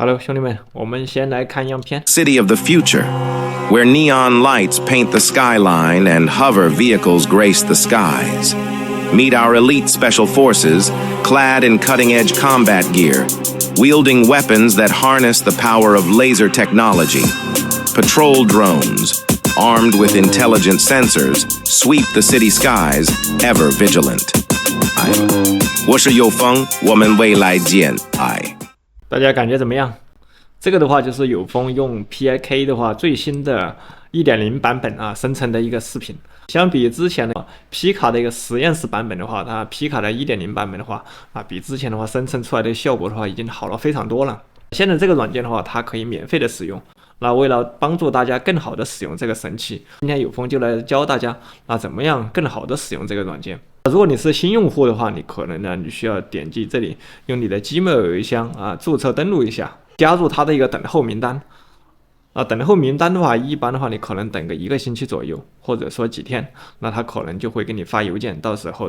Hello，兄弟们，我们先来看样片。City of the future, where neon lights paint the skyline and hover vehicles grace the skies. Meet our elite special forces, clad in cutting-edge combat gear, wielding weapons that harness the power of laser technology. Patrol drones, armed with intelligent sensors, sweep the city skies, ever vigilant. 我是有风，我们未来见。大家感觉怎么样？这个的话就是有风用 PIK 的话最新的 1.0 版本生成的一个视频。相比之前的皮卡的一个实验室版本的话，它皮卡的 1.0 版本的话比之前的话生成出来的效果的话已经好了非常多了。现在这个软件的话，它可以免费的使用。那为了帮助大家更好的使用这个神器，今天有风就来教大家怎么样更好的使用这个软件。如果你是新用户的话，你可能你需要点击这里，用你的 Gmail 邮箱注册登录一下，加入它的一个等候名单。等候名单的话，一般的话你可能等个1个星期左右，或者说几天，那他可能就会给你发邮件，到时候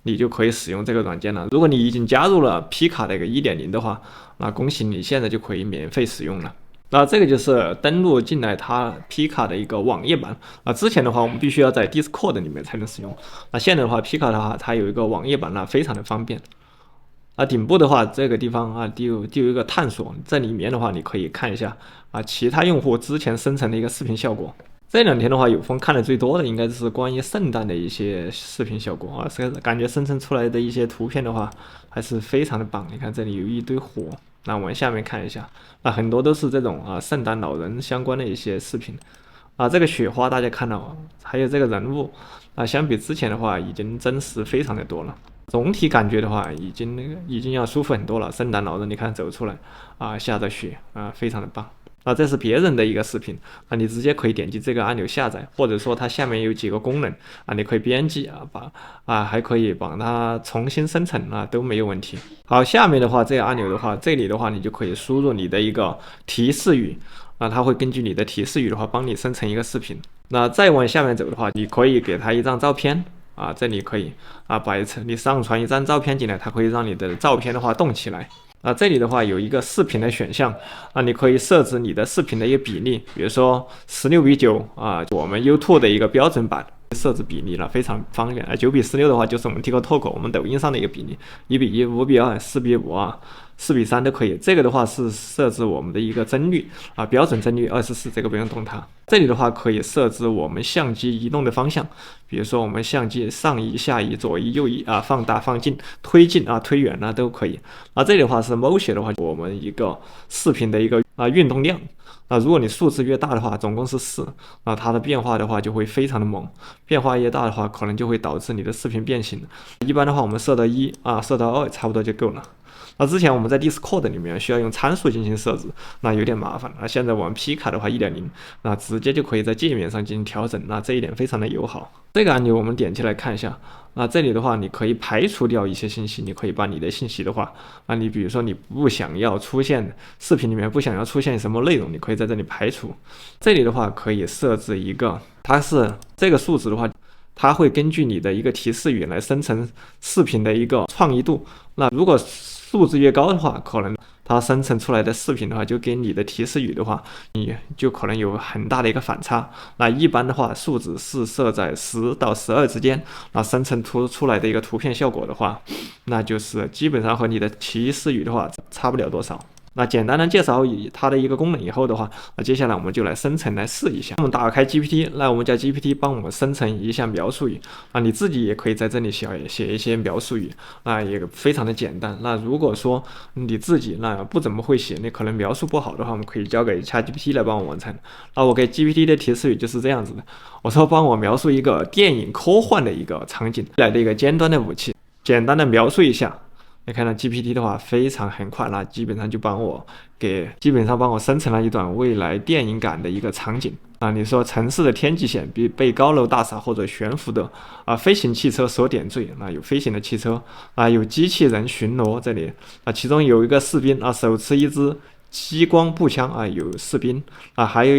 你就可以使用这个软件了。如果你已经加入了皮卡的一个 1.0 的话，那恭喜你现在就可以免费使用了。那这个就是登录进来它皮卡的一个网页版之前的话我们必须要在 Discord 里面才能使用。那现在的话皮卡的话它有一个网页版非常的方便。顶部的话这个地方就有一个探索，这里面的话你可以看一下其他用户之前生成的一个视频效果。这2天的话有风看的最多的应该是关于圣诞的一些视频效果感觉生成出来的一些图片的话还是非常的棒。你看这里有一堆火，那我们下面看一下很多都是这种圣诞老人相关的一些视频这个雪花大家看到还有这个人物相比之前的话已经真实非常的多了。总体感觉的话已经要舒服很多了。圣诞老人你看走出来下着雪非常的棒。这是别人的一个视频你直接可以点击这个按钮下载，或者说它下面有几个功能你可以编辑还可以把它重新生成都没有问题。好，下面的话这个按钮的话，这里的话你就可以输入你的一个提示语它会根据你的提示语的话帮你生成一个视频。那再往下面走的话，你可以给它一张照片这里可以你上传一张照片进来，它可以让你的照片的话动起来。这里的话有一个视频的选项你可以设置你的视频的一个比例，比如说16:9我们 YouTube 的一个标准版设置比例了，非常方便9:16的话就是我们 TikTok 我们抖音上的一个比例，1:1、5:2、4:5、4:3都可以。这个的话是设置我们的一个帧率标准帧率24，这个不用动它。这里的话可以设置我们相机移动的方向，比如说我们相机上移、下移、左移、右移放大、放近、推进推远都可以。这里的话是 motion 的话，我们一个视频的一个运动量。如果你数字越大的话，总共是4，它的变化的话就会非常的猛，变化越大的话可能就会导致你的视频变形。一般的话我们设到1设到2差不多就够了。之前我们在 Discord 里面需要用参数进行设置，有点麻烦。现在我们皮卡的话 1.0 直接就可以在界面上进行调整，这一点非常的友好。这个按钮我们点击来看一下这里的话你可以排除掉一些信息，你可以把你的信息的话你比如说你不想要出现视频里面不想要出现什么内容，你可以在这里排除。这里的话可以设置一个，它是这个数值的话它会根据你的一个提示语来生成视频的一个创意度。如果数值越高的话，可能它生成出来的视频的话就跟你的提示语的话你就可能有很大的一个反差。一般的话数值是设在10到12之间，生成出来的一个图片效果的话，那就是基本上和你的提示语的话差不了多少。简单的介绍它的一个功能以后的话接下来我们就来生成来试一下。我们打开 GPT， 我们叫 GPT 帮我们生成一下描述语你自己也可以在这里写一些描述语也非常的简单。如果说你自己不怎么会写，你可能描述不好的话，我们可以交给 ChatGPT 来帮我完成。我给 GPT 的提示语就是这样子的，我说帮我描述一个电影科幻的一个场景来的一个尖端的武器，简单的描述一下。你看到 GPT 的话非常很快基本上帮我生成了一段未来电影感的一个场景你说城市的天际线被高楼大厦或者悬浮的飞行汽车所点缀有飞行的汽车有机器人巡逻这里其中有一个士兵手持一支激光步枪啊，有士兵啊，还有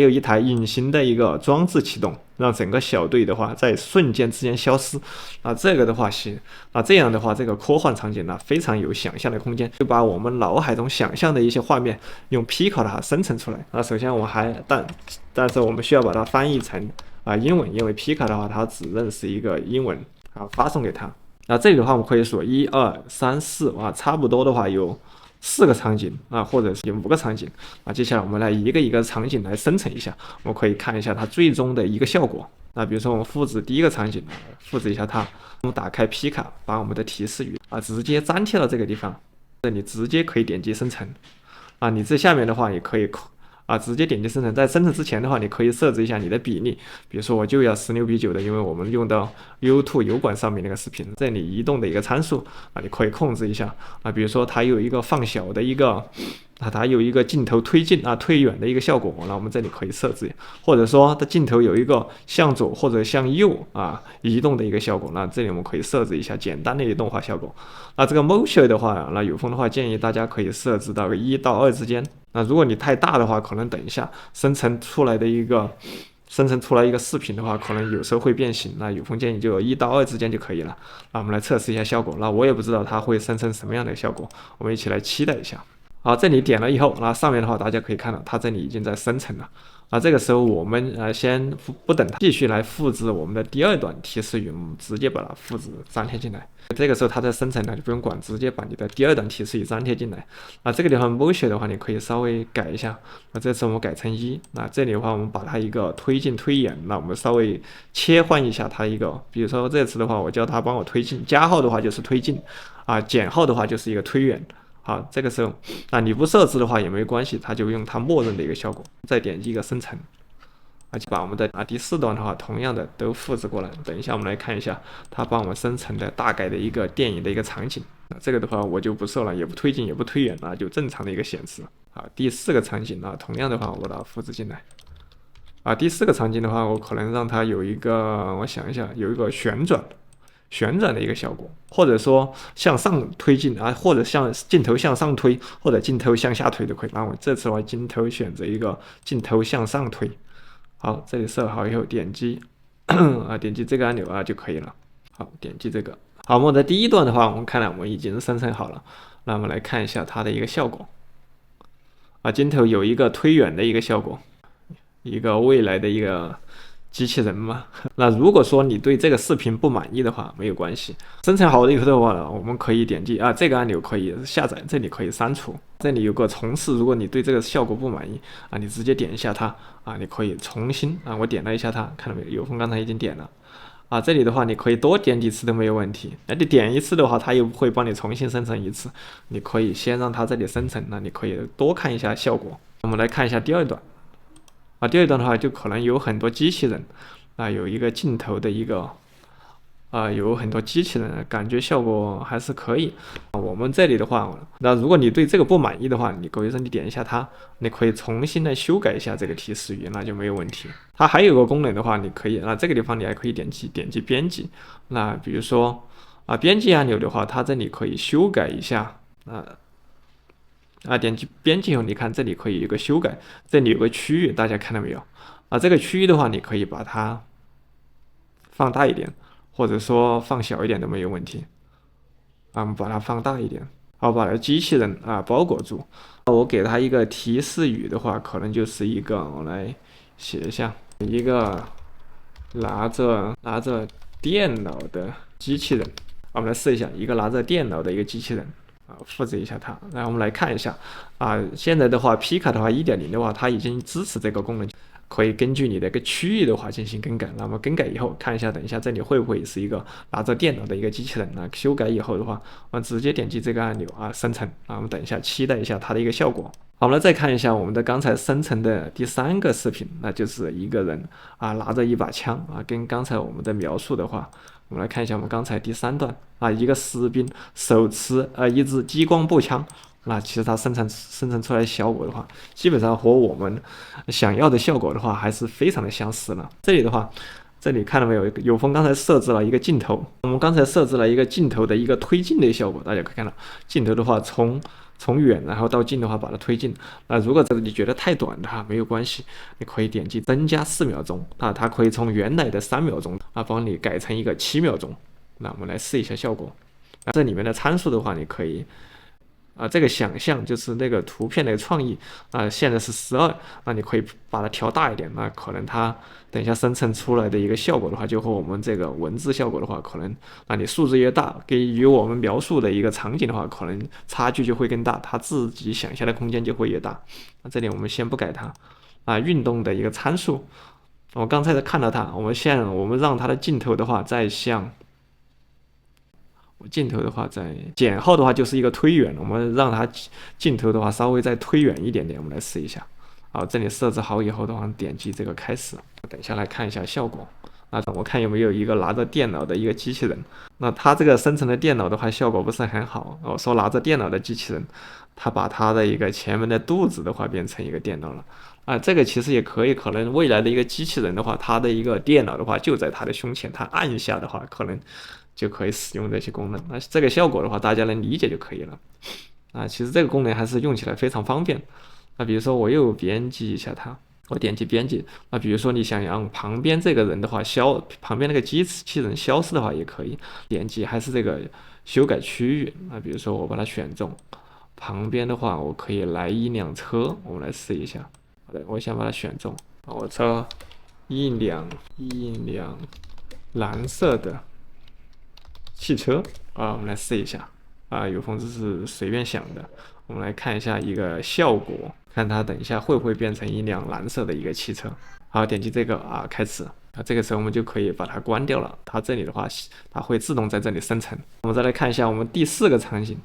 一台隐形的一个装置启动，让整个小队的话在瞬间之间消失啊。这个的话是啊，这样的话这个科幻场景呢非常有想象的空间，就把我们脑海中想象的一些画面用 Pico 的生成出来啊。首先我们但是我们需要把它翻译成英文，因为 Pico 的话它只认识一个英文啊，发送给它。那这里的话我们可以说1、2、3、4啊，差不多的话有4个场景啊，或者是有5个场景啊。接下来我们来一个一个场景来生成一下，我们可以看一下它最终的一个效果。那比如说我们复制第一个场景，复制一下它，我们打开皮卡，把我们的提示语啊直接粘贴到这个地方，这里直接可以点击生成啊。你这下面的话也可以直接点击生成。在生成之前的话，你可以设置一下你的比例，比如说我就要16:9的，因为我们用到 YouTube 油管上面那个视频，这里移动的一个参数啊，你可以控制一下啊。比如说它有一个放小的一个它有一个镜头推进推远的一个效果，那我们这里可以设置，或者说它镜头有一个向左或者向右移动的一个效果，那这里我们可以设置一下简单的一个动画效果。那这个 motion 的话，那有风的话建议大家可以设置到1到2之间。那如果你太大的话，可能等一下生成出来一个视频的话，可能有时候会变形。那有风建议就1到2之间就可以了。那我们来测试一下效果。那我也不知道它会生成什么样的效果，我们一起来期待一下。好，这里点了以后，那上面的话大家可以看到，它这里已经在生成了。这个时候我们先不等它，继续来复制我们的第2段提示语，我们直接把它复制粘贴进来。这个时候它在生成呢，就不用管，直接把你的第2段提示语粘贴进来。这个地方 motion 的话，你可以稍微改一下。这次我们改成1。那这里的话，我们把它一个推进推远，那我们稍微切换一下它一个，比如说这次的话，我叫它帮我推进，加号的话就是推进减号的话就是一个推远。好，这个时候你不设置的话也没关系，它就用它默认的一个效果。再点击一个生成，就把我们的第4段的话同样的都复制过来。等一下我们来看一下它帮我们生成的大概的一个电影的一个场景。这个的话我就不设了，也不推进也不推远就正常的一个显示。第4个场景同样的话我把它复制进来。第4个场景的话，我可能让它有一个，我想一下，有一个旋转的一个效果，或者说向上推进或者镜头向上推，或者镜头向下推都可以。那我这次我镜头选择一个镜头向上推。好，这里设好以后点击点击这个按钮就可以了。好，点击这个。好，我们的第1段的话，我们看来我们已经生成好了。那我们来看一下它的一个效果。镜头有一个推远的一个效果，一个未来的一个机器人嘛。那如果说你对这个视频不满意的话，没有关系。生成好了以后的话，我们可以点击这个按钮可以下载，这里可以删除。这里有个重试，如果你对这个效果不满意你直接点一下它你可以重新我点了一下它，看到没有？有风刚才已经点了这里的话你可以多点几次都没有问题。那你点一次的话，它又会帮你重新生成一次。你可以先让它这里生成，那你可以多看一下效果。我们来看一下第2段。第2段的话，就可能有很多机器人有一个镜头的一个有很多机器人，感觉效果还是可以。我们这里的话，那如果你对这个不满意的话，你可以说你点一下它，你可以重新来修改一下这个提示语，那就没有问题。它还有个功能的话，你可以这个地方你还可以点击编辑。那比如说编辑按钮的话，它这里可以修改一下点击编辑后，你看这里可以有一个修改，这里有个区域，大家看到没有？这个区域的话，你可以把它放大一点，或者说放小一点都没有问题。我们把它放大一点，把它机器人包裹住。我给它一个提示语的话，可能就是一个，我来写一下，一个拿着电脑的机器人。我们来试一下，一个拿着电脑的一个机器人。复制一下它，然后我们来看一下现在的话 Pico 的话 1.0 的话，它已经支持这个功能，可以根据你的一个区域的话进行更改。那么更改以后，看一下等一下这里会不会是一个拿着电脑的一个机器人修改以后的话，我们直接点击这个按钮生成。我们等一下期待一下它的一个效果。好，我们来再看一下我们的刚才生成的第3个视频，那就是一个人拿着一把枪跟刚才我们的描述的话，我们来看一下我们刚才第3段一个士兵手持一支激光步枪。那其实它生成出来的效果的话，基本上和我们想要的效果的话还是非常的相似了。这里的话，这里看到没有？有风刚才设置了一个镜头，我们刚才设置了一个镜头的一个推进的效果，大家可以看到镜头的话从从远然后到近的话把它推进。那如果这你觉得太短的话，没有关系，你可以点击增加4秒钟啊，它可以从原来的3秒钟啊帮你改成一个7秒钟。那我们来试一下效果。这里面的参数的话，你可以这个想象就是那个图片的创意现在是12，那你可以把它调大一点，那可能它等一下生成出来的一个效果的话，就和我们这个文字效果的话，可能你数字越大，给予我们描述的一个场景的话，可能差距就会更大，它自己想象的空间就会越大。那这里我们先不改它运动的一个参数，我刚才看到它，我们让它的镜头的话再向。镜头的话，在减号的话就是一个推远，我们让它镜头的话稍微再推远一点点，我们来试一下。好，这里设置好以后的话，点击这个开始，等一下来看一下效果。我看有没有一个拿着电脑的一个机器人。那它这个生成的电脑的话，效果不是很好。我说拿着电脑的机器人，它把它的一个前面的肚子的话变成一个电脑了。这个其实也可以，可能未来的一个机器人的话，它的一个电脑的话就在它的胸前，它按一下的话，可能就可以使用这些功能。那这个效果的话，大家能理解就可以了。其实这个功能还是用起来非常方便。比如说我又编辑一下它，我点击编辑。比如说你想让旁边这个人的话旁边那个机器人消失的话也可以，点击还是这个修改区域。比如说我把它选中，旁边的话我可以来一辆车，我们来试一下。好的，我想把它选中，我找一辆蓝色的汽车我们来试一下有风这是随便想的。我们来看一下一个效果，看它等一下会不会变成一辆蓝色的一个汽车。好，点击这个开始。这个时候我们就可以把它关掉了，它这里的话它会自动在这里生成。我们再来看一下我们第4个场景。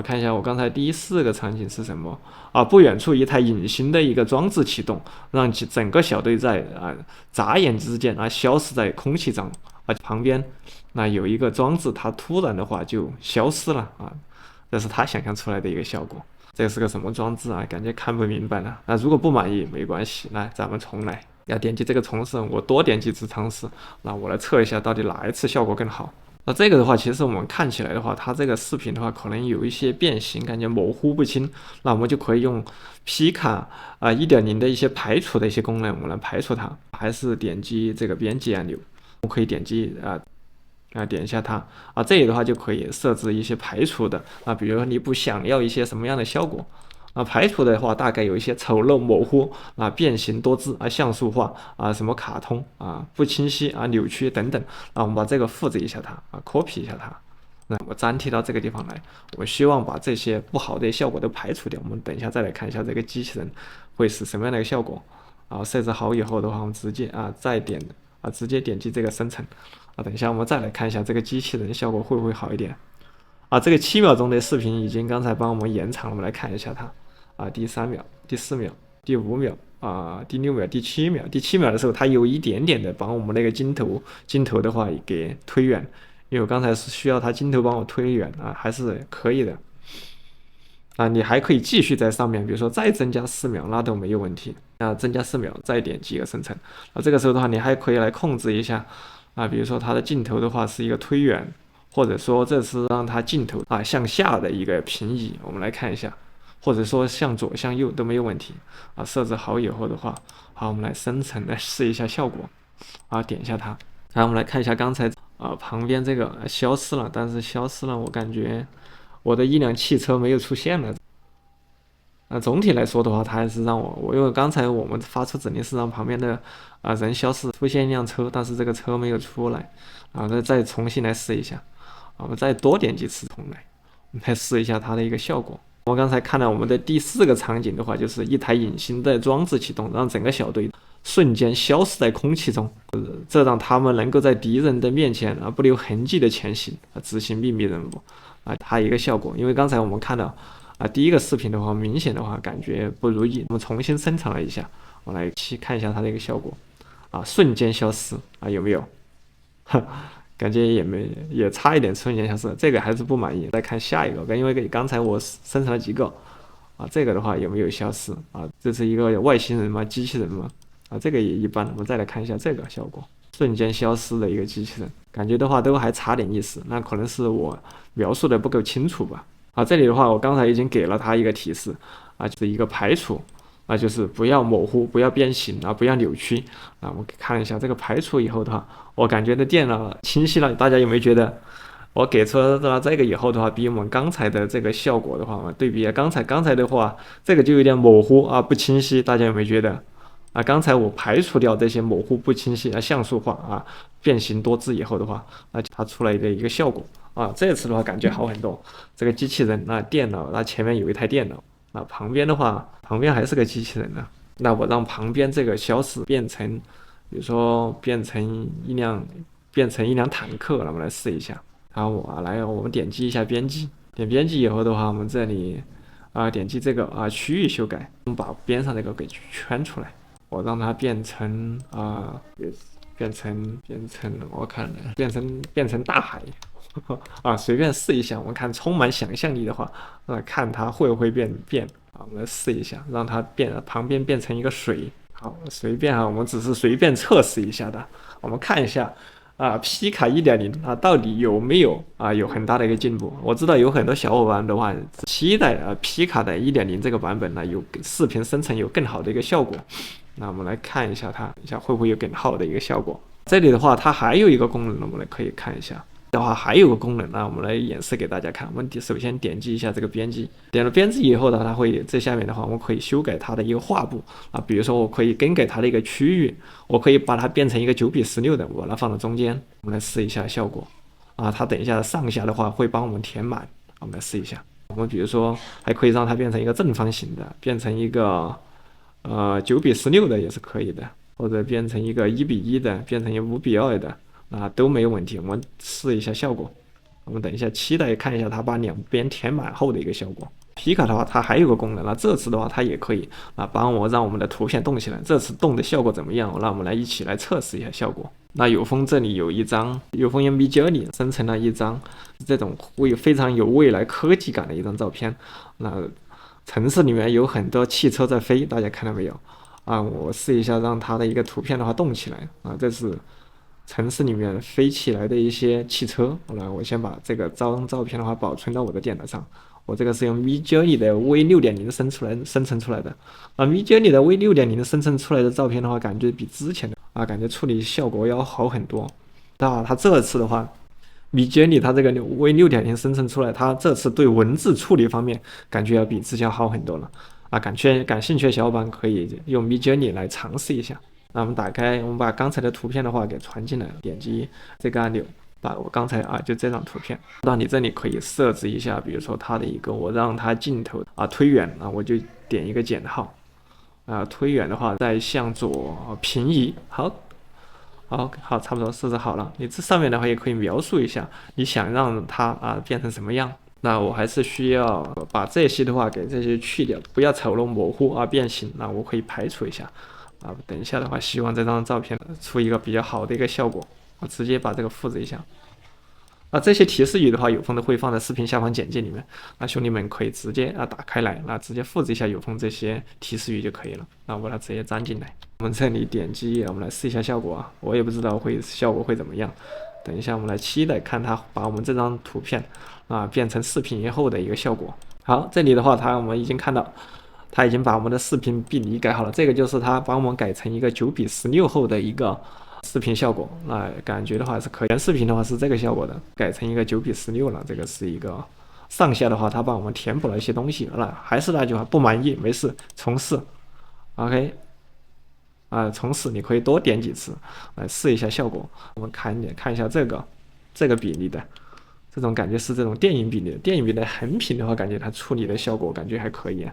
看一下我刚才第4个场景是什么不远处一台隐形的一个装置启动，让整个小队在眨眼之间消失在空气中旁边有一个装置，它突然的话就消失了这是他想象出来的一个效果。这是个什么装置感觉看不明白了。如果不满意没关系，来咱们重来，要点击这个重试，我多点几次尝试，我来测一下到底哪一次效果更好。这个的话，其实我们看起来的话，它这个视频的话，可能有一些变形，感觉模糊不清。那我们就可以用皮卡1.0的一些排除的一些功能，我们来排除它。还是点击这个编辑按钮，我们可以点击点一下它这里的话就可以设置一些排除的比如说你不想要一些什么样的效果排除的话大概有一些丑陋、模糊变形、多字像素化什么卡通不清晰扭曲等等我们把这个复制一下它copy 一下它，那我粘贴到这个地方来。我希望把这些不好的效果都排除掉。我们等一下再来看一下这个机器人会是什么样的一个效果设置好以后的话，我们直接直接点击这个生成等一下我们再来看一下这个机器人效果会不会好一点这个7秒钟的视频已经刚才帮我们延长了，我们来看一下它第3秒、第4秒、第5秒第6秒、第7秒。第7秒的时候，它有一点点的把我们那个镜头的话给推远，因为我刚才是需要它镜头帮我推远还是可以的你还可以继续在上面，比如说再增加4秒，那都没有问题增加4秒，再点击一个生成这个时候的话，你还可以来控制一下比如说它的镜头的话是一个推远，或者说这是让它镜头向下的一个平移，我们来看一下，或者说向左向右都没有问题设置好以后的话，好，我们来生成来试一下效果点一下它，我们来看一下刚才旁边这个消失了，但是消失了我感觉我的一辆汽车没有出现了总体来说的话，它还是让因为刚才我们发出指令是让旁边的人消失，出现一辆车，但是这个车没有出来再重新来试一下我们再多点几次重来，我们来试一下它的一个效果。我刚才看到我们的第4个场景的话，就是一台隐形的装置启动，让整个小队瞬间消失在空气中，这让他们能够在敌人的面前不留痕迹的前行执行秘密任务它一个效果。因为刚才我们看到第1个视频的话，明显的话感觉不如意，我们重新生成了一下，我来看一下它的一个效果瞬间消失有没有感觉也差一点瞬间消失，这个还是不满意。再看下一个，因为刚才我生成了几个这个的话有没有消失这是一个外星人吗？机器人吗？这个也一般。我们再来看一下这个效果，瞬间消失的一个机器人，感觉的话都还差点意思，那可能是我描述的不够清楚吧啊，这里的话我刚才已经给了它一个提示啊，就是一个排除。那就是不要模糊，不要变形啊，不要扭曲啊。我们看一下这个排除以后的话，我感觉的电脑清晰了。大家有没有觉得我给出了这个以后的话，比我们刚才的这个效果的话，我对比刚才的话，这个就有点模糊啊，不清晰。大家有没有觉得啊？刚才我排除掉这些模糊不清晰啊、像素化啊、变形多致以后的话，那它出来的一个效果啊，这次的话感觉好很多。这个机器人那电脑那前面有一台电脑。那旁边的话，旁边还是个机器人呢。那我让旁边这个消失，变成，比如说变成一辆坦克，那我们来试一下。然后我们点击一下编辑，点编辑以后的话，我们这里点击这个区域修改，我们把边上这个给圈出来，我让它变成变成我看变成大海。随便试一下，我们看充满想象力的话，看它会不会变啊？我们来试一下，让它旁边变成一个水。好，随便我们只是随便测试一下的。我们看一下皮卡 1.0 到底有没有有很大的一个进步？我知道有很多小伙伴的话期待皮卡的 1.0 这个版本呢有视频生成有更好的一个效果。那我们来看一下会不会有更好的一个效果？这里的话，它还有一个功能，我们可以看一下。的话还有个功能，那我们来演示给大家看。我们首先点击一下这个编辑，点了编辑以后呢，它会这下面的话，我们可以修改它的一个画布比如说我可以更改它的一个区域，我可以把它变成一个9:16的，我把它放到中间。我们来试一下效果它等一下上下的话会帮我们填满。我们来试一下，我们比如说还可以让它变成一个正方形的，变成一个9:16的也是可以的，或者变成一个1:1的，变成一个5:2的。都没有问题，我们试一下效果。我们等一下期待看一下它把两边填满后的一个效果。皮卡的话，它还有个功能，这次的话它也可以让我们的图片动起来。这次动的效果怎么样？让我们来一起来测试一下效果。那有风这里有一张有风 Midjourney 生成了一张这种非常有未来科技感的一张照片。那城市里面有很多汽车在飞，大家看到没有我试一下让它的一个图片的话动起来这是城市里面飞起来的一些汽车。我先把这个张照片的话保存到我的电脑上。我这个是用 Midjourney 的 V6.0 生成出来的Midjourney 的 V6.0 生成出来的照片的话，感觉比之前的感觉处理效果要好很多。它这次的话 Midjourney 它这个 V6.0 生成出来，它这次对文字处理方面感觉要比之前好很多了感兴趣的小伙伴可以用 Midjourney 来尝试一下。那我们打开，我们把刚才的图片的话给传进来，点击这个按钮，把我刚才就这张图片，到你这里可以设置一下，比如说它的一个，我让它镜头推远我就点一个减号推远的话再向左平移，好，差不多设置好了。你这上面的话也可以描述一下你想让它变成什么样。那我还是需要把这些的话给这些去掉，不要丑陋模糊变形。那我可以排除一下。等一下的话，希望这张照片出一个比较好的一个效果。我直接把这个复制一下。这些提示语的话，有风都会放在视频下方简介里面。兄弟们可以直接打开来，直接复制一下有风这些提示语就可以了。我把它直接粘进来。我们这里点击，我们来试一下效果我也不知道效果会怎么样。等一下，我们来期待看它把我们这张图片变成视频以后的一个效果。好，这里的话，我们已经看到。它已经把我们的视频比例改好了，这个就是它把我们改成一个9:16后的一个视频效果。感觉的话是可以，原视频的话是这个效果的，改成一个9:16了。这个是一个上下的话，它帮我们填补了一些东西。还是那句话，不满意没事，重试。OK，重试你可以多点几次来试一下效果。我们看一下这个比例的，这种感觉是这种电影比例的。电影比例的横屏的话，感觉它处理的效果感觉还可以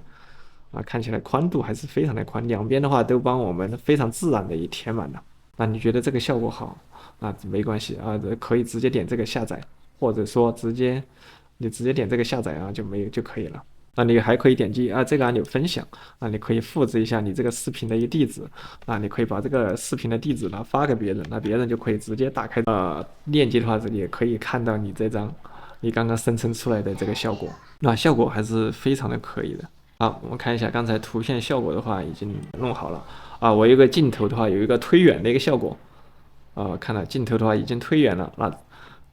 看起来宽度还是非常的宽，两边的话都帮我们非常自然的也填满了。那你觉得这个效果好没关系可以直接点这个下载，或者说你直接点这个下载就可以了。那你还可以点击这个按钮分享你可以复制一下你这个视频的一个地址你可以把这个视频的地址发给别人，那别人就可以直接打开链接的话，这里也可以看到你刚刚生成出来的这个效果。效果还是非常的可以的。好，我们看一下刚才图片效果的话已经弄好了我有一个镜头的话有一个推远的一个效果看到镜头的话已经推远了。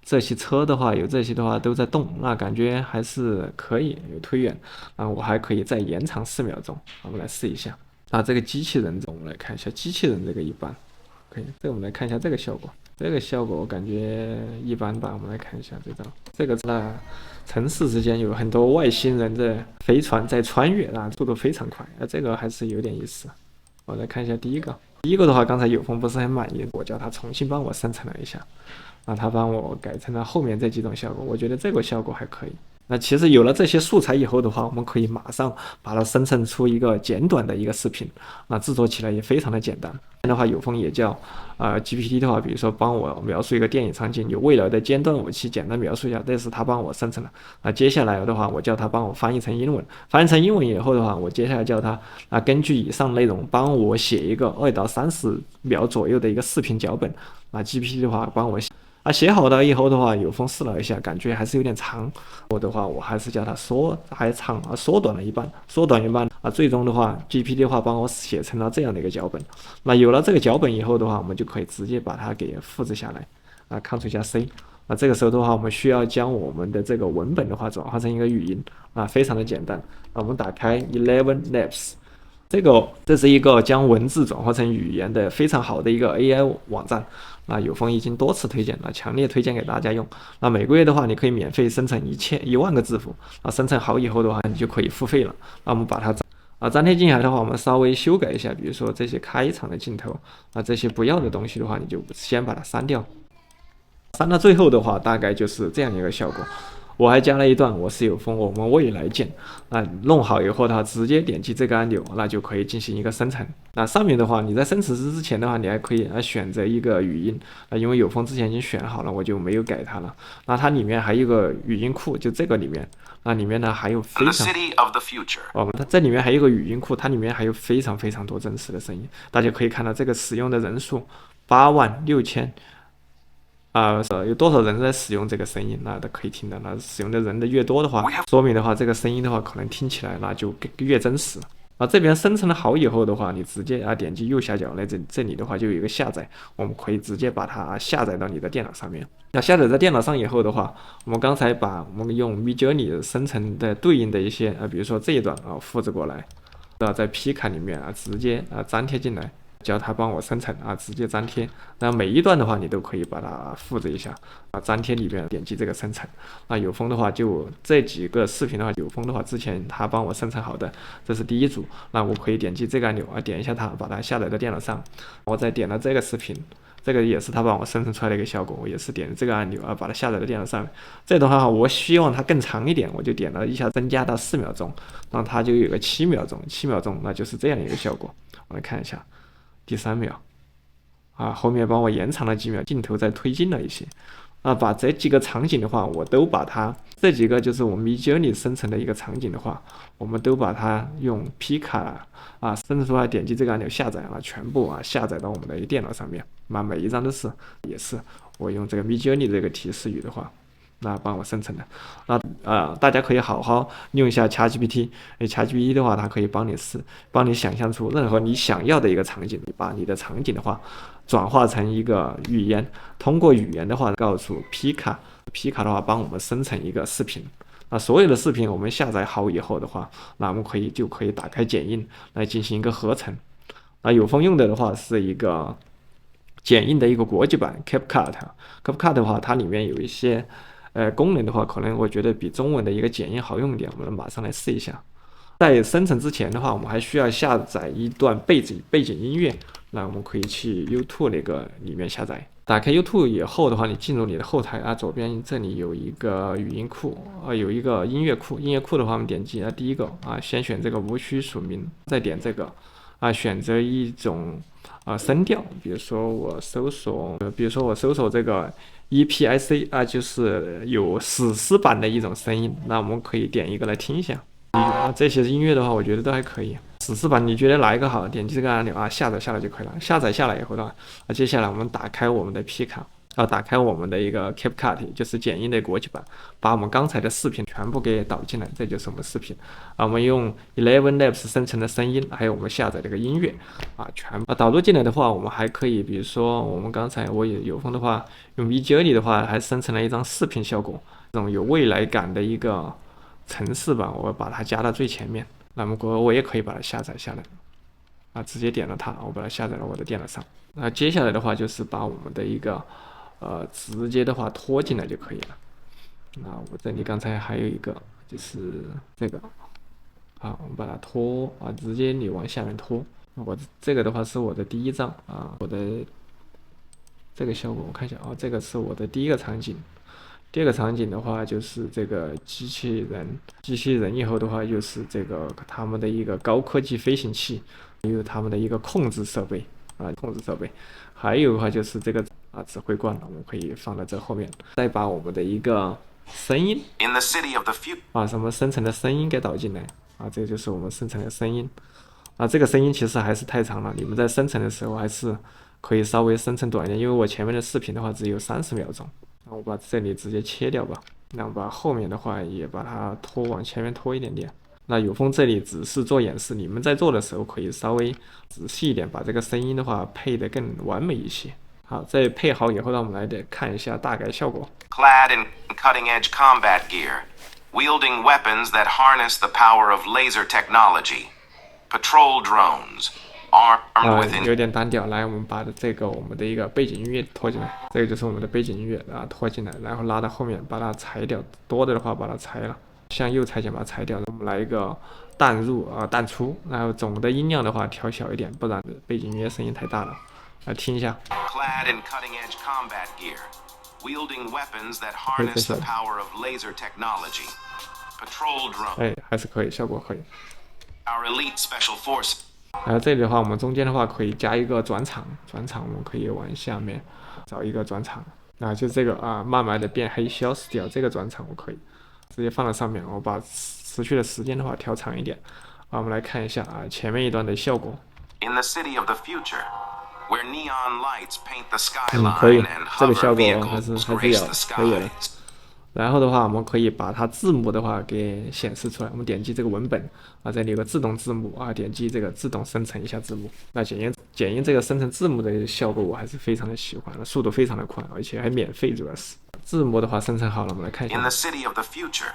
这些车的话，有这些的话都在动，那感觉还是可以有推远。啊，我还可以再延长4秒钟，我们来试一下。那这个机器人，我们来看一下机器人这个一般，可以。这个我们来看一下这个效果，这个效果我感觉一般吧。我们来看一下这张，这个城市之间有很多外星人的飞船在穿越啊，速度非常快，这个还是有点意思。我来看一下第一个的话，刚才有风不是很满意，我叫他重新帮我生成了一下。啊，他帮我改成了后面这几种效果，我觉得这个效果还可以。那其实有了这些素材以后的话，我们可以马上把它生成出一个简短的一个视频，那制作起来也非常的简单。的话，有风也叫GPT 的话，比如说帮我描述一个电影场景，有未来的尖端武器，简单描述一下，这是他帮我生成的。接下来的话，我叫他帮我翻译成英文，翻译成英文以后的话，我接下来叫他根据以上内容帮我写一个2到30秒左右的一个视频脚本。GPT 的话帮我写。写好了以后的话，有风试了一下，感觉还是有点长。我的话，我还是叫它缩短了一半，最终的话 ，GPT 的话帮我写成了这样的一个脚本。那有了这个脚本以后的话，我们就可以直接把它给复制下来。Ctrl 加 C。这个时候的话，我们需要将我们的这个文本的话转化成一个语音。非常的简单。我们打开 Eleven Labs。这是一个将文字转化成语言的非常好的一个 AI 网站。有风已经多次推荐了，强烈推荐给大家用。每个月的话，你可以免费生成1万个字符。生成好以后的话，你就可以付费了。我们把它粘贴进来的话，我们稍微修改一下，比如说这些开场的镜头这些不要的东西的话，你就先把它删掉。删到最后的话，大概就是这样一个效果。我还加了一段，我是有风，我们未来见。弄好以后的话，直接点击这个按钮，那就可以进行一个生成。上面的话，你在生成之前的话，你还可以选择一个语音。因为有风之前已经选好了，我就没有改它了。它里面还有一个语音库，就这个里面，里面呢还有非常它这里面还有一个语音库，它里面还有非常非常多真实的声音。大家可以看到这个使用的人数86000。有多少人在使用这个声音？那都可以听到。使用的人的越多的话，说明的话，这个声音的话，可能听起来那就越真实。这边生成的好以后的话，你直接点击右下角这里的话就有一个下载，我们可以直接把它下载到你的电脑上面。下载在电脑上以后的话，我们刚才把我们用 Midjourney 生成的对应的一些比如说这一段复制过来，在 Pika 里面直接粘贴进来。叫它帮我生成直接粘贴。那每一段的话，你都可以把它复制一下粘贴里面点击这个生成。有风的话，就这几个视频的话，有风的话之前他帮我生成好的，这是第一组。我可以点击这个按钮点一下它，把它下载到电脑上。我再点了这个视频，这个也是他帮我生成出来的一个效果，我也是点这个按钮把它下载到电脑上。这的话，我希望它更长一点，我就点了一下增加到4秒钟，让它就有个7秒钟，7秒钟那就是这样的一个效果。我来看一下。第3秒后面帮我延长了几秒，镜头再推进了一些把这几个场景的话，我都把它这几个就是我们 Midjourney 生成的一个场景的话，我们都把它用 Pika 生成出来，点击这个按钮下载全部下载到我们的电脑上面。每一张都是，也是我用这个 Midjourney 这个提示语的话，帮我生成的。大家可以好好用一下 ChatGPT。ChatGPT 的话，它可以帮你想象出任何你想要的一个场景，把你的场景的话转化成一个语言，通过语言的话告诉 Pika 的话帮我们生成一个视频。所有的视频我们下载好以后的话，我们就可以打开剪映来进行一个合成。有风用的话是一个剪映的一个国际版 CapCut 的话，它里面有一些功能的话，可能我觉得比中文的一个剪映好用一点，我们马上来试一下。在生成之前的话，我们还需要下载一段背景音乐。我们可以去 YouTube 那个里面下载。打开 YouTube 以后的话，你进入你的后台左边这里有一个语音库有一个音乐库。音乐库的话，我们点击第一个先选这个无需署名，再点这个选择一种声调，比如说我搜索这个 EPIC 就是有史诗版的一种声音。我们可以点一个来听一下。这些音乐的话，我觉得都还可以。史诗版你觉得哪一个好？点击这个按钮下载下来就可以了。下载下来以后的话，接下来我们打开我们的 Pika。打开我们的一个 CapCut， 就是剪映的国际版，把我们刚才的视频全部给导进来，这就是我们视频。我们用 ElevenLabs 生成的声音，还有我们下载这个音乐全部导入进来的话，我们还可以，比如说我们刚才我有风的话，用 Midjourney 的话，还生成了一张视频效果，这种有未来感的一个城市吧，我把它加到最前面。那么我也可以把它下载下来，直接点了它，我把它下载到我的电脑上。那接下来的话就是把我们的一个直接的话拖进来就可以了。那我这里刚才还有一个就是这个，我们把它拖直接你往下面拖。我这个的话是我的第一张我的这个效果我看一下这个是我的第一个场景。第二个场景的话就是这个机器人以后的话就是这个他们的一个高科技飞行器，还有他们的一个控制设备，还有的话就是这个指挥官，我们可以放在这后面。再把我们的一个声音什么生成的声音给导进来这就是我们生成的声音这个声音其实还是太长了，你们在生成的时候还是可以稍微生成短一点，因为我前面的视频的话只有30秒钟。我把这里直接切掉吧，那我把后面的话也把它往前面拖一点点。那有风这里只是做演示，你们在做的时候可以稍微仔细一点，把这个声音的话配得更完美一些。好，在配好以后，让我们来看一下大概效果。 Clad in cutting-edge combat gear, wielding weapons that harness the power of laser technology, patrol drones, armed with 有点单调。来，我们把我们的一个背景音乐拖进来，这个就是我们的背景音乐拖进来，然后拉到后面，把它裁掉，多的话把它裁了，向右裁剪把它裁掉。我们来一个淡入淡出，然后总的音量的话调小一点，不然背景音乐声音太大了。来听一下。Clad in cutting-edge combat gear, wielding weapons that harness the power of laser technology, patrol drones. 还是可以，效果可以。Our elite special force. 然后这里的话，我们中间的话可以加一个转场，我们可以往下面找一个转场，就这个慢慢的变黑消失掉，这个转场我可以直接放在上面，我把持续的时间的话调长一点。我们来看一下前面一段的效果。In the city of the future, where neon lights paint the skyline 可以， and 这个 hover 效果 vehicles 还 grace 是 the 可以的。 skies. 然后的话，我们可以把它字幕的话给显示出来。我们点击这个文本这里有个自动字幕点击这个自动生成一下字幕。那检验这个生成字幕的效果我还是非常的喜欢的，速度非常的快，而且还免费，主要是字幕的话生成好了，我们来看一下。 In the city of the future,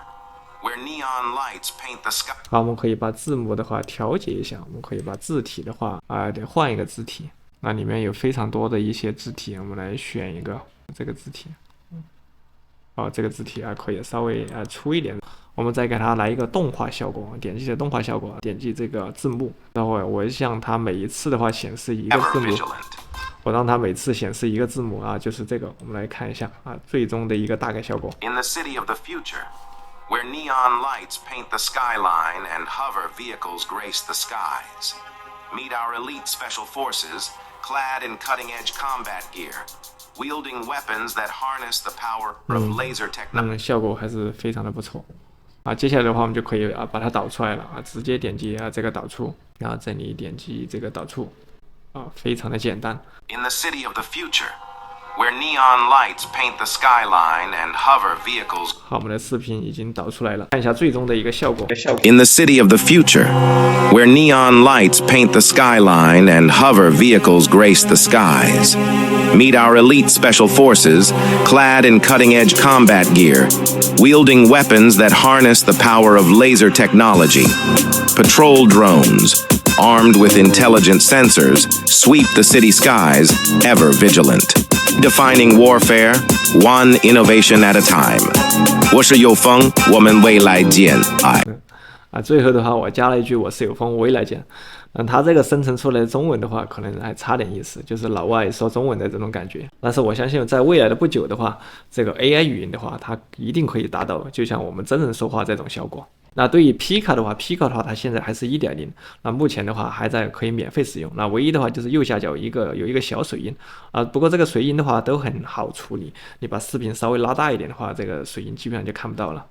where neon lights paint the sky. 好，我们可以把字幕的话调节一下，我们可以把字体的话得换一个字体。那里面有非常多的一些字体，我们来选一个这个字体。这个字体可以稍微粗一点。我们再给它来一个动画效果，点击这动画效果，点击这个字幕，然后我向它每一次的话显示一个字幕，我让它每次显示一个字幕就是这个。我们来看一下最终的一个大概效果。 In the city of the future, where neon lights paint the skyline and hover vehicles grace the skies. Meet our elite special forces, clad in cutting-edge combat gear, wielding weapons that harness the power of laser technology. 效果还是非常的不错接下来的话我们就可以把它导出来了直接点击这个导出，然后这里点击这个导出非常的简单。 In the city of the future, where neon lights paint the skyline and hover vehicles. 好，我们的视频已经导出来了，看一下最终的一个效果。 In the city of the future, where neon lights paint the skyline and hover vehicles grace the skies. Meet our elite special forces, clad in cutting-edge combat gear, wielding weapons that harness the power of laser technology. Patrol drones, armed with intelligent sensors, sweep the city skies, ever vigilant. Defining warfare, one innovation at a time. 我是有风，我们未来见。最后的话，我加了一句我是有风，未来见。它这个生成出来的中文的话，可能还差点意思，就是老外说中文的这种感觉。但是我相信，在未来的不久的话，这个 AI 语音的话，它一定可以达到就像我们真人说话这种效果。那对于 Pika 的话 它现在还是 1.0， 那目前的话还在可以免费使用。那唯一的话就是右下角有一个小水印不过这个水印的话都很好处理，你把视频稍微拉大一点的话，这个水印基本上就看不到了。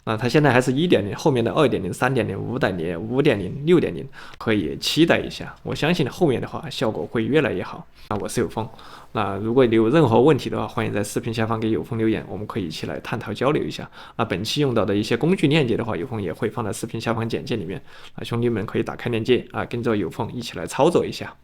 啊，它现在还是1.0，后面的2.0、3.0、5.0、5.0、6.0可以期待一下。我相信后面的话效果会越来越好。啊，我是有风。那如果你有任何问题的话，欢迎在视频下方给有风留言，我们可以一起来探讨交流一下。那本期用到的一些工具链接的话，有风也会放在视频下方简介里面。啊，兄弟们可以打开链接啊，跟着有风一起来操作一下。